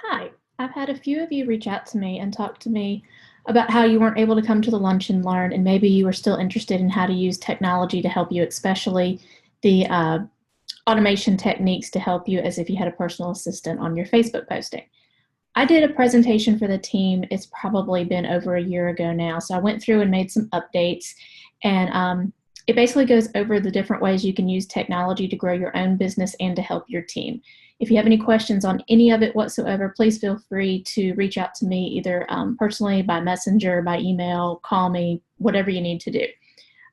Hi, I've had a few of you reach out to me and talk to me about how you weren't able to come to the lunch and learn, and maybe you were still interested in how to use technology to help you, especially the automation techniques to help you as if you had a personal assistant on your Facebook posting. I did a presentation for the team. It's probably been over a year ago now. So I went through and made some updates, and it basically goes over the different ways you can use technology to grow your own business and to help your team. If you have any questions on any of it whatsoever, please feel free to reach out to me either personally, by messenger, by email, call me, whatever you need to do.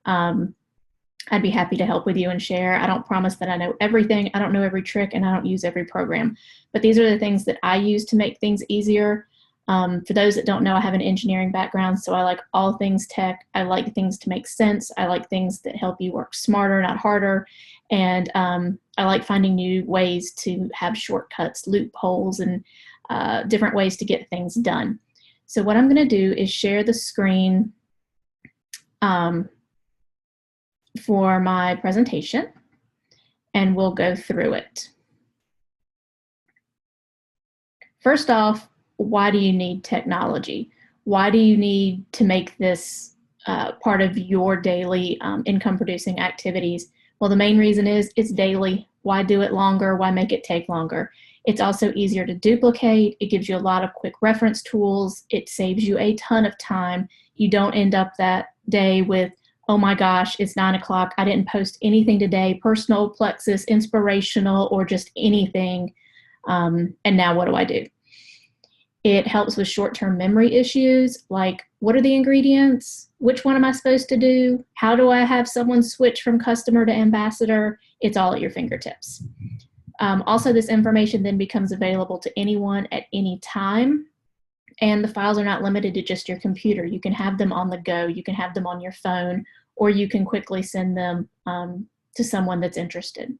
I'd be happy to help with you and share. I don't promise that I know everything. I don't know every trick, and I don't use every program. But these are the things that I use to make things easier. For those that don't know, I have an engineering background, so I like all things tech. I like things to make sense. I like things that help you work smarter, not harder. And I like finding new ways to have shortcuts, loopholes, and different ways to get things done. So what I'm going to do is share the screen for my presentation, and we'll go through it. First off, why do you need technology? Why do you need to make this part of your daily income producing activities? Well, the main reason is it's daily. Why do it longer? Why make it take longer? It's also easier to duplicate. It gives you a lot of quick reference tools. It saves you a ton of time. You don't end up that day with, oh my gosh, it's 9 o'clock. I didn't post anything today, personal, Plexus, inspirational, or just anything. And now what do I do? It helps with short-term memory issues, like what are the ingredients? Which one am I supposed to do? How do I have someone switch from customer to ambassador? It's all at your fingertips. Also, this information then becomes available to anyone at any time. And the files are not limited to just your computer. You can have them on the go. You can have them on your phone, or you can quickly send them to someone that's interested.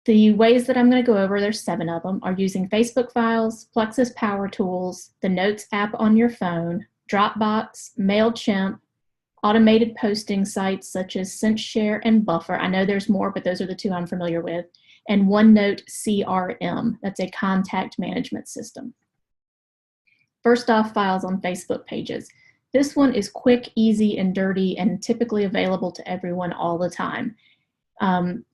The ways that I'm going to go over, there's 7 of them, are using Facebook files, Plexus Power Tools, the Notes app on your phone, Dropbox, MailChimp, automated posting sites such as SenseShare and Buffer. I know there's more, but those are the 2 I'm familiar with. And OneNote CRM, that's a contact management system. First off, files on Facebook pages. This one is quick, easy, and dirty, and typically available to everyone all the time.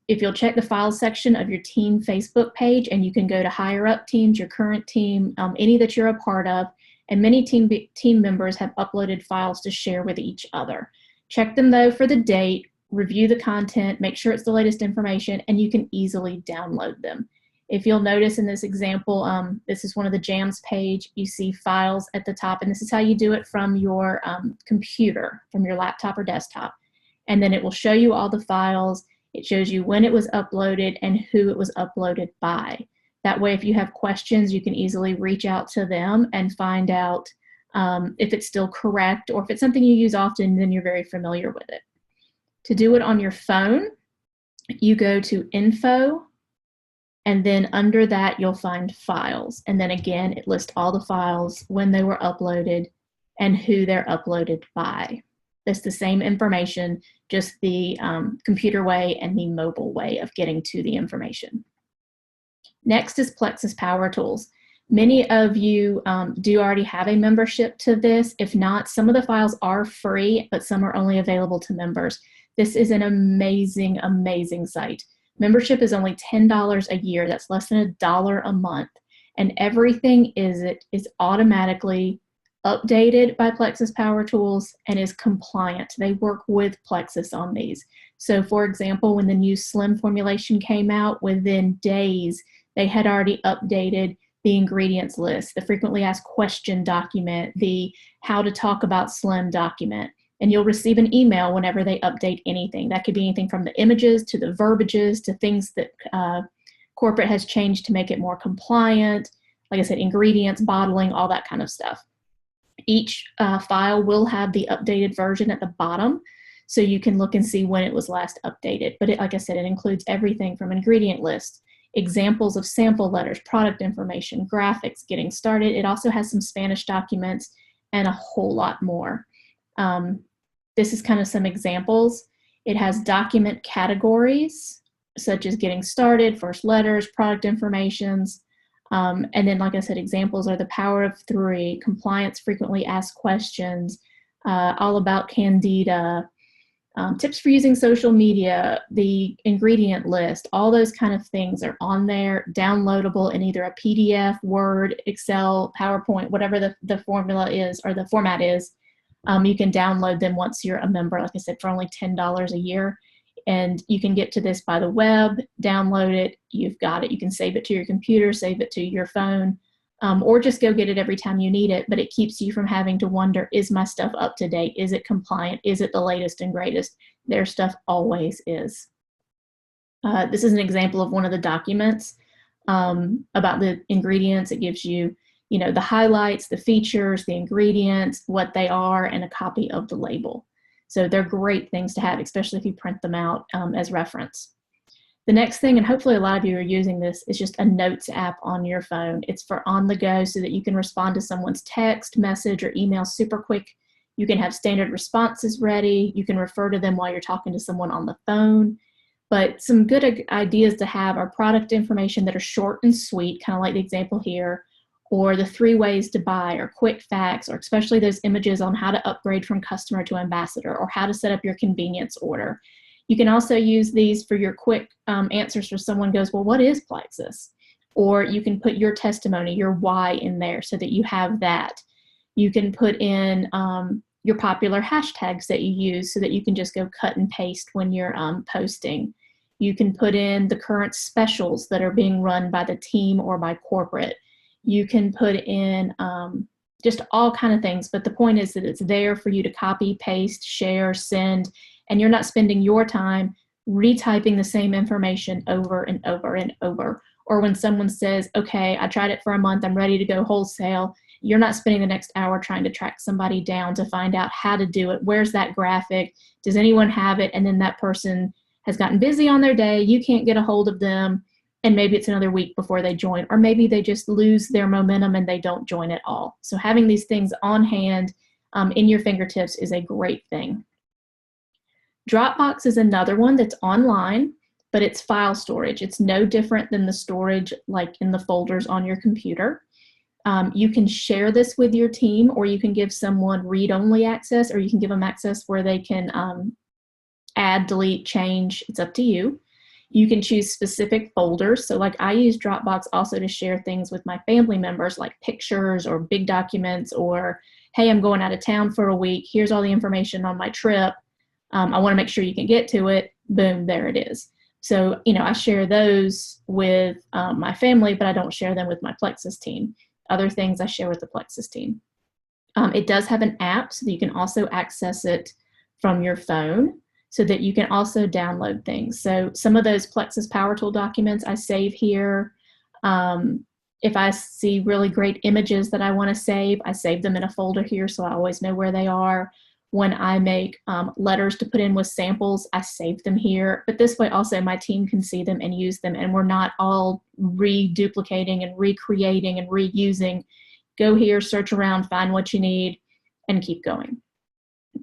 If you'll check the files section of your team Facebook page, and you can go to higher up teams, your current team, any that you're a part of, and many team members have uploaded files to share with each other. Check them though for the date, review the content, make sure it's the latest information, and you can easily download them. If you'll notice in this example, this is one of the jams page. You see files at the top, and this is how you do it from your computer, from your laptop or desktop. And then it will show you all the files. It shows you when it was uploaded and who it was uploaded by. That way, if you have questions, you can easily reach out to them and find out if it's still correct, or if it's something you use often, then you're very familiar with it. To do it on your phone, you go to Info, and then under that, you'll find Files. And then again, it lists all the files, when they were uploaded, and who they're uploaded by. That's the same information, just the computer way and the mobile way of getting to the information. Next is Plexus Power Tools. Many of you do already have a membership to this. If not, some of the files are free, but some are only available to members. This is an amazing, amazing site. Membership is only $10 a year. That's less than $1 a month. And everything is automatically updated by Plexus Power Tools and is compliant. They work with Plexus on these. So for example, when the new Slim formulation came out, within days, they had already updated the ingredients list, the frequently asked question document, the how to talk about Slim document. And you'll receive an email whenever they update anything. That could be anything from the images to the verbiages to things that corporate has changed to make it more compliant. Like I said, ingredients, bottling, all that kind of stuff. Each file will have the updated version at the bottom, so you can look and see when it was last updated. But like I said, it includes everything from ingredient lists, examples of sample letters, product information, graphics, getting started. It also has some Spanish documents and a whole lot more. This is kind of some examples. It has document categories, such as getting started, first letters, product informations, And then, like I said, examples are the power of three, compliance, frequently asked questions, all about Candida, tips for using social media, the ingredient list, all those kind of things are on there, downloadable in either a PDF, Word, Excel, PowerPoint, whatever the formula is or the format is. You can download them once you're a member, like I said, for only $10 a year. And you can get to this by the web, download it, you've got it. You can save it to your computer, save it to your phone, or just go get it every time you need it. But it keeps you from having to wonder, is my stuff up to date? Is it compliant? Is it the latest and greatest? Their stuff always is. This is an example of one of the documents about the ingredients. It gives you, the highlights, the features, the ingredients, what they are, and a copy of the label. So they're great things to have, especially if you print them out as reference. The next thing, and hopefully a lot of you are using this, is just a notes app on your phone. It's for on the go so that you can respond to someone's text, message, or email super quick. You can have standard responses ready. You can refer to them while you're talking to someone on the phone. But some good ideas to have are product information that are short and sweet, kind of like the example here, or the 3 ways to buy, or quick facts, or especially those images on how to upgrade from customer to ambassador, or how to set up your convenience order. You can also use these for your quick answers for someone goes, well, what is Plexus? Or you can put your testimony, your why in there so that you have that. You can put in your popular hashtags that you use so that you can just go cut and paste when you're posting. You can put in the current specials that are being run by the team or by corporate. You can put in just all kind of things, but the point is that it's there for you to copy, paste, share, send, and you're not spending your time retyping the same information over and over and over. Or when someone says, okay, I tried it for a month, I'm ready to go wholesale, you're not spending the next hour trying to track somebody down to find out how to do it. Where's that graphic? Does anyone have it? And then that person has gotten busy on their day, you can't get a hold of them, and maybe it's another week before they join, or maybe they just lose their momentum and they don't join at all. So having these things on hand in your fingertips is a great thing. Dropbox is another one that's online, but it's file storage. It's no different than the storage like in the folders on your computer. You can share this with your team, or you can give someone read-only access, or you can give them access where they can add, delete, change. It's up to you. You can choose specific folders. So like I use Dropbox also to share things with my family members, like pictures or big documents, or, hey, I'm going out of town for a week. Here's all the information on my trip. I want to make sure you can get to it. Boom, there it is. So, I share those with my family, but I don't share them with my Plexus team. Other things I share with the Plexus team. It does have an app so that you can also access it from your phone, so that you can also download things. So some of those Plexus Power Tool documents I save here. If I see really great images that I want to save, I save them in a folder here so I always know where they are. When I make letters to put in with samples, I save them here. But this way also my team can see them and use them, and we're not all reduplicating and recreating and reusing. Go here, search around, find what you need, and keep going.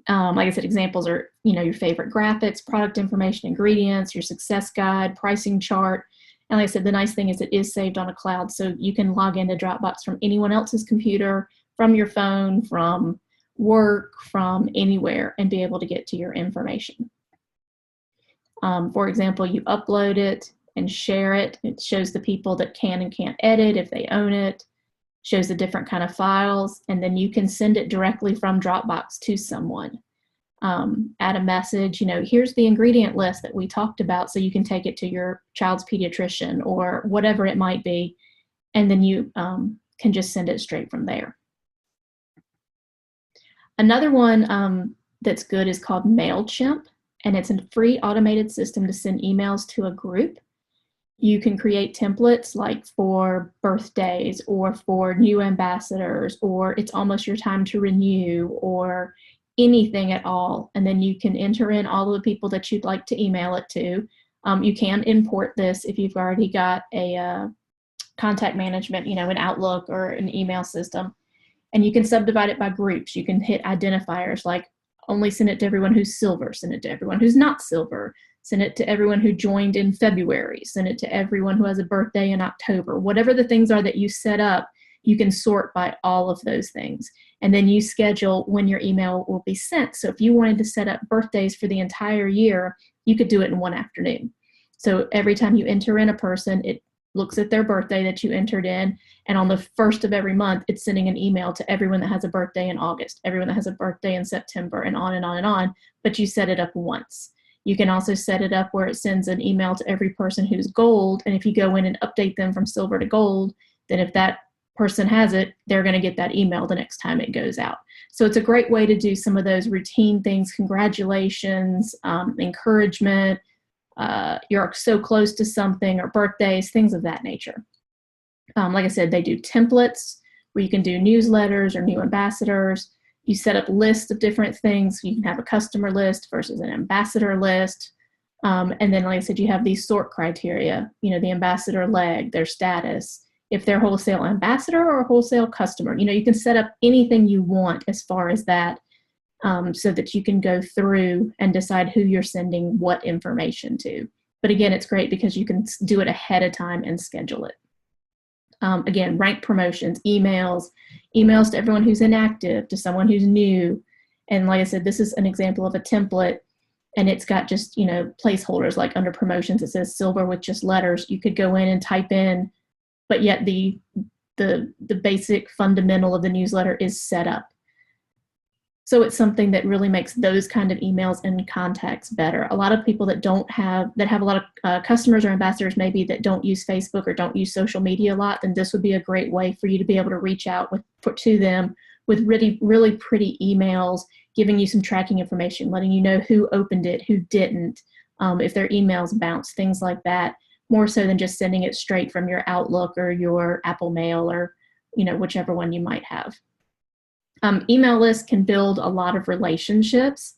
Like I said, examples are, your favorite graphics, product information, ingredients, your success guide, pricing chart. And like I said, the nice thing is it is saved on a cloud, so you can log into Dropbox from anyone else's computer, from your phone, from work, from anywhere, and be able to get to your information. For example, you upload it and share it. It shows the people that can and can't edit if they own it. Shows the different kind of files, and then you can send it directly from Dropbox to someone. Add a message, here's the ingredient list that we talked about, so you can take it to your child's pediatrician or whatever it might be, and then you can just send it straight from there. Another one that's good is called MailChimp, and it's a free automated system to send emails to a group. You can create templates like for birthdays or for new ambassadors, or it's almost your time to renew, or anything at all. And then you can enter in all of the people that you'd like to email it to. You can import this if you've already got a contact management, an Outlook or an email system. And you can subdivide it by groups. You can hit identifiers like only send it to everyone who's silver, send it to everyone who's not silver, send it to everyone who joined in February, send it to everyone who has a birthday in October. Whatever the things are that you set up, you can sort by all of those things. And then you schedule when your email will be sent. So if you wanted to set up birthdays for the entire year, you could do it in one afternoon. So every time you enter in a person, it looks at their birthday that you entered in, and on the first of every month, it's sending an email to everyone that has a birthday in August, everyone that has a birthday in September, and on and on and on, but you set it up once. You can also set it up where it sends an email to every person who's gold, and if you go in and update them from silver to gold, then if that person has it, they're going to get that email the next time it goes out. So it's a great way to do some of those routine things, congratulations, encouragement, you're so close to something, or birthdays, things of that nature. Like I said, they do templates where you can do newsletters or new ambassadors. You set up lists of different things. You can have a customer list versus an ambassador list. And then, like I said, you have these sort criteria, the ambassador leg, their status, if they're wholesale ambassador or a wholesale customer. You can set up anything you want as far as that, so that you can go through and decide who you're sending what information to. But again, it's great because you can do it ahead of time and schedule it. Again, rank promotions, emails to everyone who's inactive, to someone who's new. And like I said, this is an example of a template, and it's got just, placeholders, like under promotions, it says silver with just letters. You could go in and type in, but yet the basic fundamental of the newsletter is set up. So it's something that really makes those kind of emails and contacts better. A lot of people that have a lot of customers or ambassadors maybe that don't use Facebook or don't use social media a lot, then this would be a great way for you to be able to reach out to them with really, really pretty emails, giving you some tracking information, letting you know who opened it, who didn't, if their emails bounce, things like that, more so than just sending it straight from your Outlook or your Apple Mail or, whichever one you might have. Email lists can build a lot of relationships.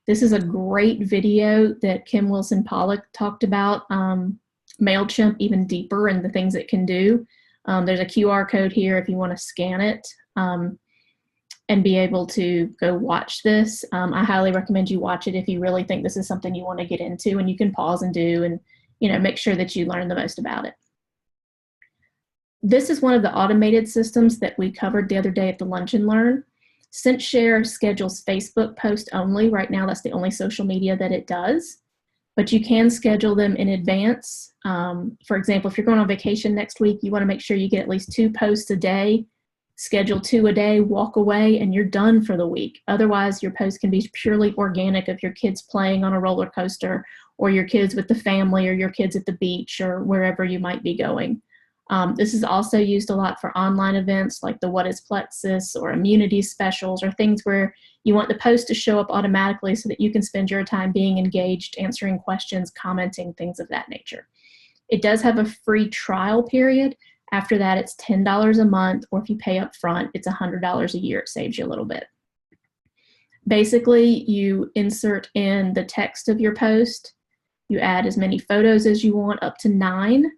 This is a great video that Kim Wilson-Pollock talked about, MailChimp even deeper and the things it can do. There's a QR code here if you want to scan it and be able to go watch this. I highly recommend you watch it if you really think this is something you want to get into, and you can pause and do and make sure that you learn the most about it. This is one of the automated systems that we covered the other day at the Lunch and Learn. SendShare schedules Facebook posts only. Right now, that's the only social media that it does. But you can schedule them in advance. For example, if you're going on vacation next week, you want to make sure you get at least 2 posts a day. Schedule 2 a day, walk away, and you're done for the week. Otherwise, your post can be purely organic of your kids playing on a roller coaster, or your kids with the family, or your kids at the beach, or wherever you might be going. This is also used a lot for online events like the What is Plexus or immunity specials, or things where you want the post to show up automatically so that you can spend your time being engaged, answering questions, commenting, things of that nature. It does have a free trial period. After that, it's $10 a month, or if you pay up front, it's $100 a year. It saves you a little bit. Basically, you insert in the text of your post, you add as many photos as you want, up to 9,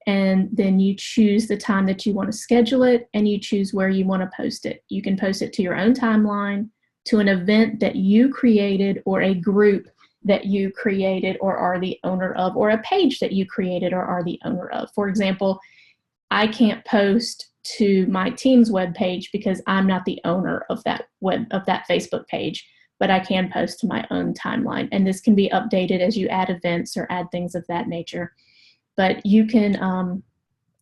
and then you choose the time that you want to schedule it, and you choose where you want to post it. You can post it to your own timeline, to an event that you created, or a group that you created or are the owner of, or a page that you created or are the owner of. For example, I can't post to my team's web page because I'm not the owner of that Facebook page, but I can post to my own timeline. And this can be updated as you add events or add things of that nature. But you can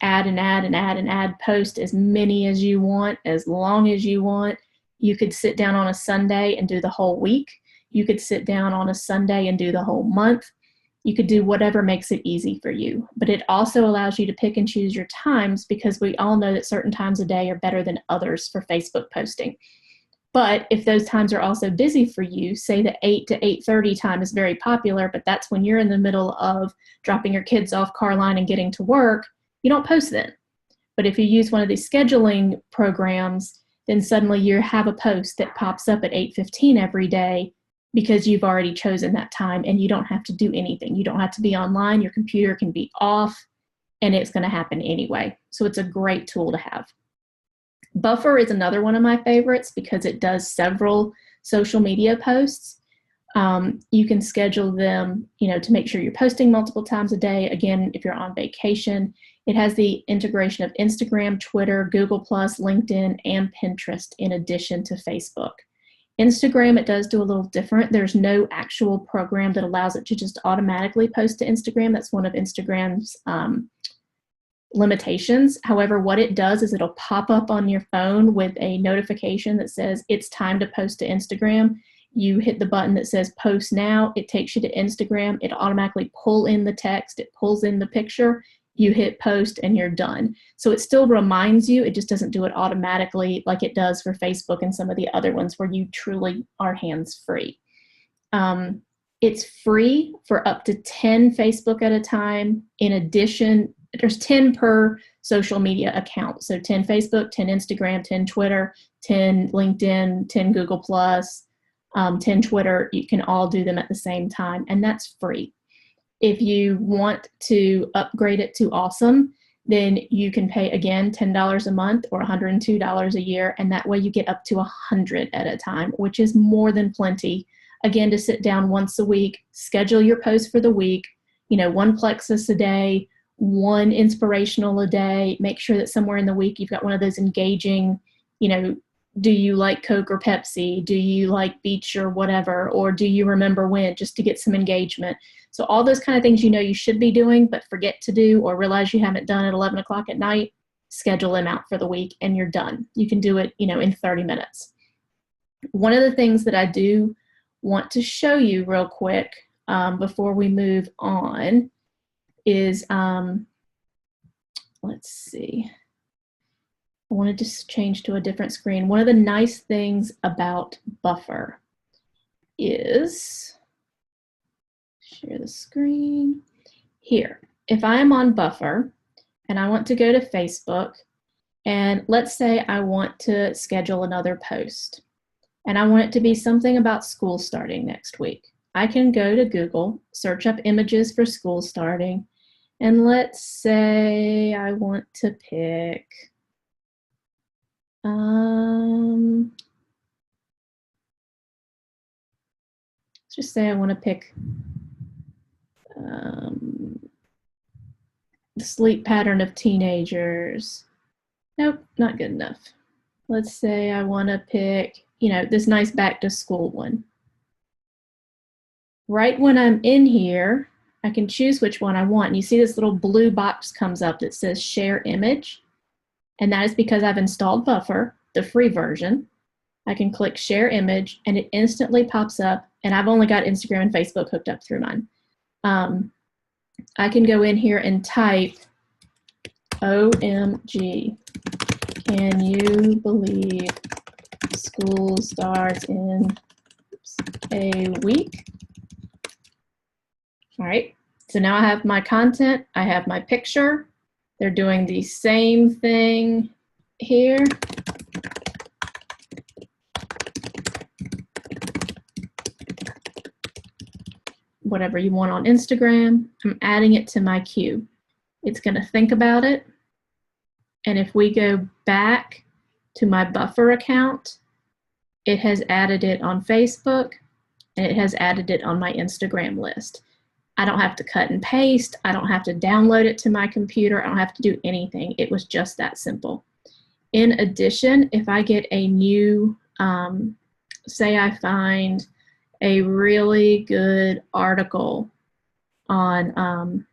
add and add and add and add, post as many as you want, as long as you want. You could sit down on a Sunday and do the whole week. You could sit down on a Sunday and do the whole month. You could do whatever makes it easy for you. But it also allows you to pick and choose your times, because we all know that certain times a day are better than others for Facebook posting. But if those times are also busy for you, say the 8 to 8:30 time is very popular, but that's when you're in the middle of dropping your kids off car line and getting to work, you don't post then. But if you use one of these scheduling programs, then suddenly you have a post that pops up at 8:15 every day, because you've already chosen that time, and you don't have to do anything. You don't have to be online. Your computer can be off, and it's going to happen anyway. So it's a great tool to have. Buffer is another one of my favorites because it does several social media posts. You can schedule them, to make sure you're posting multiple times a day. Again, if you're on vacation, it has the integration of Instagram, Twitter, Google+, LinkedIn, and Pinterest in addition to Facebook. Instagram, it does do a little different. There's no actual program that allows it to just automatically post to Instagram. That's one of Instagram's limitations. However, what it does is it'll pop up on your phone with a notification that says it's time to post to Instagram. You hit the button that says post now. It takes you to Instagram. It automatically pull in the text. It pulls in the picture. You hit post and you're done. So it still reminds you. It just doesn't do it automatically like it does for Facebook and some of the other ones where you truly are hands-free. It's free for up to 10 Facebook at a time. In addition, there's 10 per social media account. So 10 Facebook, 10 Instagram, 10 Twitter, 10 LinkedIn, 10 Google+, 10 Twitter. You can all do them at the same time, and that's free. If you want to upgrade it to Awesome, then you can pay, again, $10 a month or $102 a year, and that way you get up to 100 at a time, which is more than plenty. Again, to sit down once a week, schedule your post for the week, one Plexus a day, one inspirational a day. Make sure that somewhere in the week you've got one of those engaging, do you like Coke or Pepsi? Do you like beach or whatever? Or do you remember when? Just to get some engagement. So all those kind of things you should be doing but forget to do or realize you haven't done at 11 o'clock at night, schedule them out for the week and you're done. You can do it, in 30 minutes. One of the things that I do want to show you real quick before we move on is, let's see. I wanted to change to a different screen. One of the nice things about Buffer is, share the screen here. If I am on Buffer and I want to go to Facebook, and let's say I want to schedule another post and I want it to be something about school starting next week, I can go to Google, search up images for school starting, and let's say I want to pick let's just say I want to pick the sleep pattern of teenagers. Nope, not good enough. Let's say I want to pick, this nice back to school one. Right when I'm in here, I can choose which one I want. And you see this little blue box comes up that says share image. And that is because I've installed Buffer, the free version. I can click share image and it instantly pops up, and I've only got Instagram and Facebook hooked up through mine. I can go in here and type, OMG, can you believe school starts in a week? All right, so now I have my content, I have my picture. They're doing the same thing here. Whatever you want on Instagram, I'm adding it to my queue. It's going to think about it. And if we go back to my Buffer account, it has added it on Facebook and it has added it on my Instagram list. I don't have to cut and paste. I don't have to download it to my computer. I don't have to do anything. It was just that simple. In addition, if I get a new, say I find a really good article on,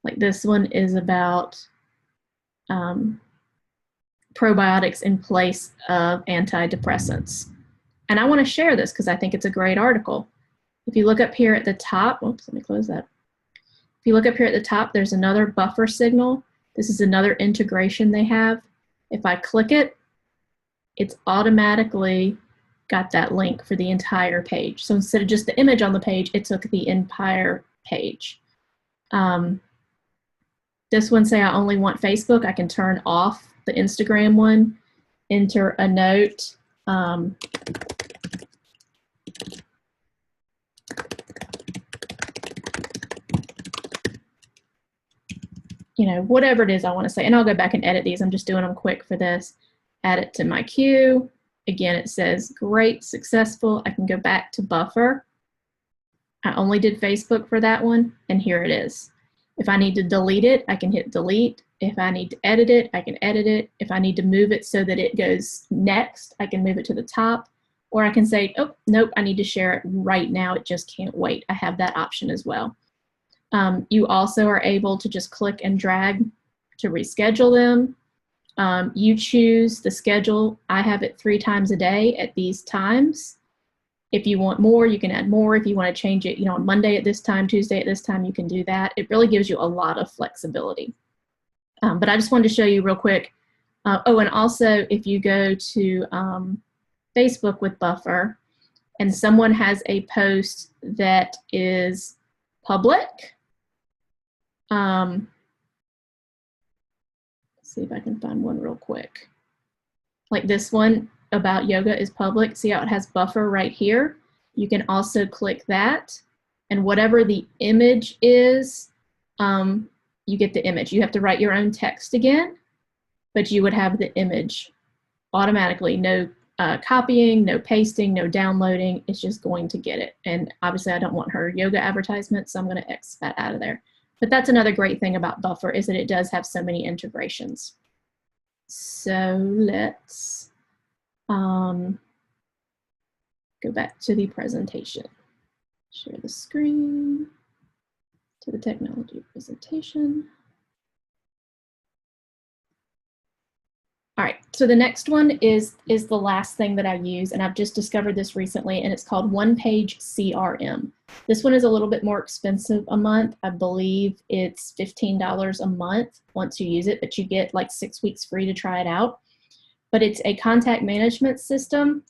like this one is about probiotics in place of antidepressants. And I want to share this because I think it's a great article. If you look up here at the top, oops, let me close that. If you look up here at the top, there's another Buffer signal. This is another integration they have. If I click it, it's automatically got that link for the entire page. So instead of just the image on the page, it took the entire page. This one, say I only want Facebook, I can turn off the Instagram one, enter a note. Whatever it is I want to say. And I'll go back and edit these. I'm just doing them quick for this. Add it to my queue. again, it says great, successful. I can go back to buffer. I only did Facebook for that one, and here it is. If I need to delete it, I can hit delete. If I need to edit it, I can edit it. If I need to move it so that it goes next, I can move it to the top. Or I can say, oh, nope, I need to share it right now. It just can't wait. I have that option as well. You also are able to just click and drag to reschedule them. You choose the schedule. I have it 3 times a day at these times. If you want more, you can add more. If you want to change it, on Monday at this time, Tuesday at this time, you can do that. It really gives you a lot of flexibility. But I just wanted to show you real quick. Oh, and also if you go to Facebook with Buffer and someone has a post that is public, let's see if I can find one real quick. Like this one about yoga is public. See how it has buffer right here? You can also click that, and whatever the image is, you get the image. You have to write your own text again, but you would have the image automatically. No copying, no pasting, no downloading. It's just going to get it. And obviously I don't want her yoga advertisement, so I'm going to X that out of there. But that's another great thing about Buffer, is that it does have so many integrations. So let's go back to the presentation. Share the screen to the technology presentation. All right, so the next one is the last thing that I use, and I've just discovered this recently, and it's called One Page CRM. This one is a little bit more expensive a month. I believe it's $15 a month once you use it, but you get like 6 weeks free to try it out. But it's a contact management system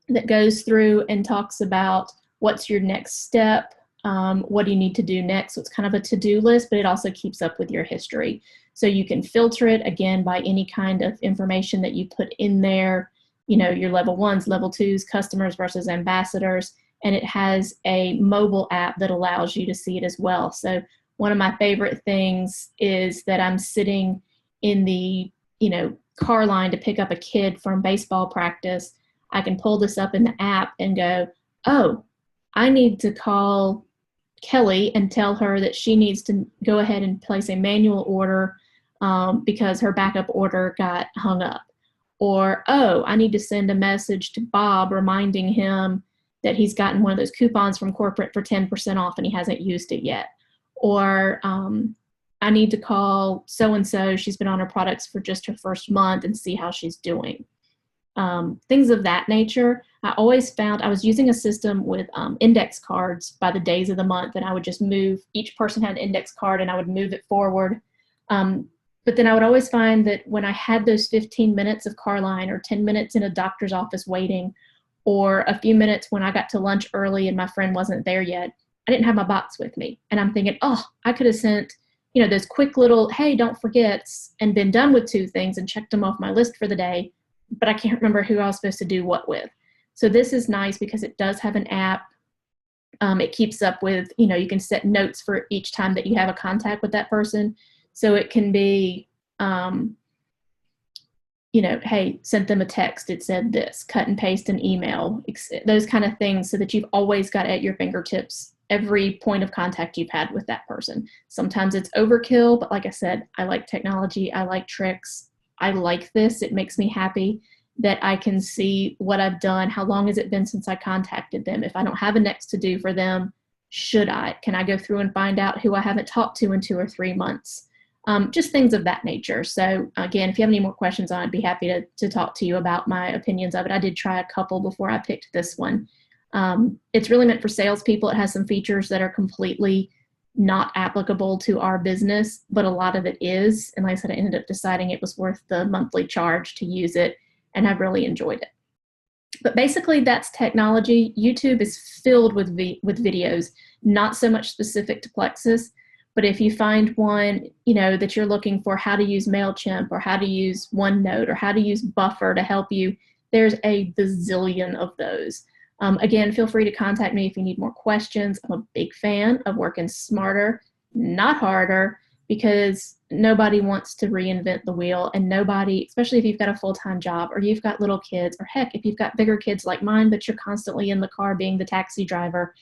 that goes through and talks about what's your next step, what do you need to do next. So it's kind of a to-do list, but it also keeps up with your history. So you can filter it, again, by any kind of information that you put in there, your level 1s, level 2s, customers versus ambassadors, and it has a mobile app that allows you to see it as well. So one of my favorite things is that I'm sitting in the, car line to pick up a kid from baseball practice. I can pull this up in the app and go, oh, I need to call Kelly and tell her that she needs to go ahead and place a manual order because her backup order got hung up. Or, oh, I need to send a message to Bob reminding him that he's gotten one of those coupons from corporate for 10% off and he hasn't used it yet. Or I need to call so-and-so, she's been on her products for just her first month, and see how she's doing. Things of that nature. I always found I was using a system with index cards by the days of the month, and I would just move, each person had an index card and I would move it forward. But then I would always find that when I had those 15 minutes of car line, or 10 minutes in a doctor's office waiting, or a few minutes when I got to lunch early and my friend wasn't there yet, I didn't have my box with me. And I'm thinking, oh, I could have sent, those quick little, hey, don't forget, and been done with 2 things and checked them off my list for the day, but I can't remember who I was supposed to do what with. So this is nice because it does have an app. It keeps up with, you can set notes for each time that you have a contact with that person. So it can be, hey, sent them a text, it said this, cut and paste an email, those kind of things, so that you've always got at your fingertips every point of contact you've had with that person. Sometimes it's overkill, but like I said, I like technology, I like tricks, I like this. It makes me happy that I can see what I've done, how long has it been since I contacted them. If I don't have a next to do for them, should I? Can I go through and find out who I haven't talked to in 2 or 3 months? Just things of that nature. So again, if you have any more questions on it, I'd be happy to talk to you about my opinions of it. I did try a couple before I picked this one. It's really meant for salespeople. It has some features that are completely not applicable to our business, but a lot of it is. And like I said, I ended up deciding it was worth the monthly charge to use it, and I've really enjoyed it. But basically, that's technology. YouTube is filled with videos, not so much specific to Plexus, but if you find one, that you're looking for how to use MailChimp, or how to use OneNote, or how to use Buffer to help you, there's a bazillion of those. Again, feel free to contact me if you need more questions. I'm a big fan of working smarter, not harder, because nobody wants to reinvent the wheel, and nobody, especially if you've got a full-time job or you've got little kids, or heck, if you've got bigger kids like mine, but you're constantly in the car being the taxi driver,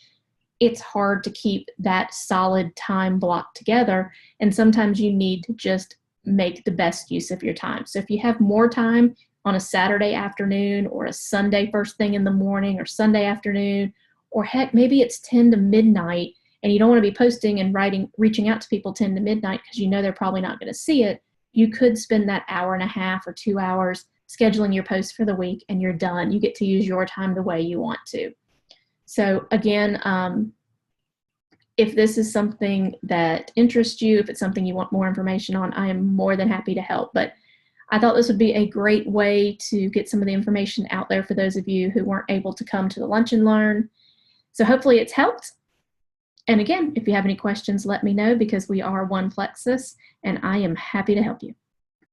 it's hard to keep that solid time block together. And sometimes you need to just make the best use of your time. So if you have more time on a Saturday afternoon or a Sunday first thing in the morning or Sunday afternoon, or heck, maybe it's 10 to midnight, and you don't want to be posting and reaching out to people 10 to midnight because you know they're probably not going to see it, you could spend that hour and a half or 2 hours scheduling your posts for the week, and you're done. You get to use your time the way you want to. So again, if this is something that interests you, if it's something you want more information on, I am more than happy to help. But I thought this would be a great way to get some of the information out there for those of you who weren't able to come to the Lunch and Learn. So hopefully it's helped. And again, if you have any questions, let me know, because we are one Plexus and I am happy to help you.